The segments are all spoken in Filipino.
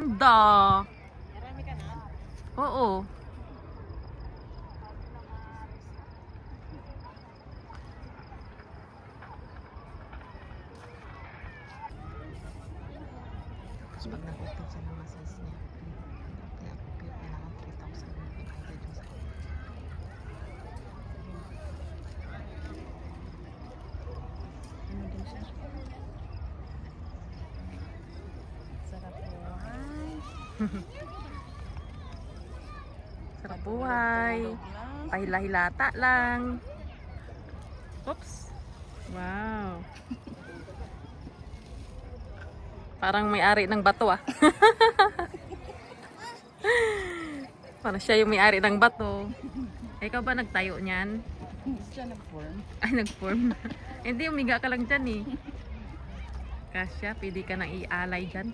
ganda. Marami ka na? Oo. Tapos pag nag-open sa mga size niya, kaya ako kailangan 3,000 na pag-order yung sa Ano din siya? Sarap buhay. sarap buhay. Pahila-hilata lang. Oops. Wow. Parang may-ari ng bato ah. Parang siya yung may-ari ng bato. Ikaw ba nagtayo niyan? Siya nag-form. Ay, nag-form. Hindi, umiga ka lang dyan eh. Kasya, pwede ka nang ialay dyan.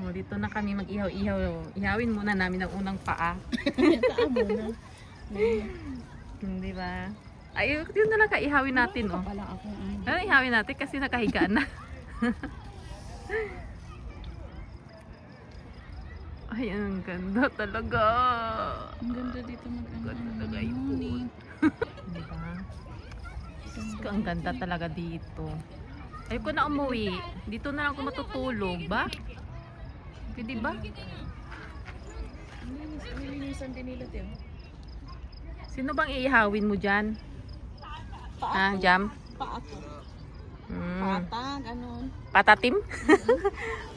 O, dito na kami mag-ihaw-ihaw. Ihawin muna namin ang unang paa. Taan mo na. Hindi ba? Ay, yun na lang kaihawin natin oh. Pala ako. Ano ihawin natin kasi nakahiga na. Ay, ang ganda talaga. Ang ganda dito mag-ano. Ganda talaga yung food. Diba? Ang ganda talaga dito. Ayoko na umuwi. Dito na lang ako matutulog ba? Pwede ba? Nilinisan din nila ito. Sino bang iihawin mo dyan? Ah, Jam? Paako. Mm. Pata, ganun. Patatim?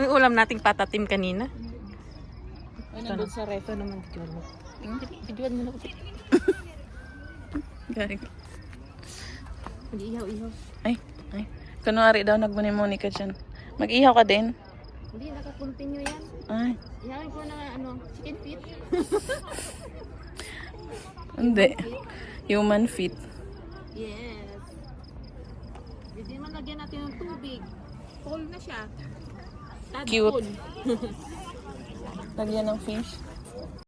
Ang ulam nating patatim kanina. Ay, nandun sa ref. Ito naman, videoan mo. Videoan mo na. Galing. Hindi ihaw-ihaw. Ay. Kunwari daw nagmuni-muni ka dyan. Mag-ihaw ka din? Hindi, naka-continue yan. Ay. Ihawin ko na chicken feet. Hindi. Human feet. Yes. Hindi man lagyan natin ng tubig. Cold na siya. Cute. Tadpon. Lagyan ng fish.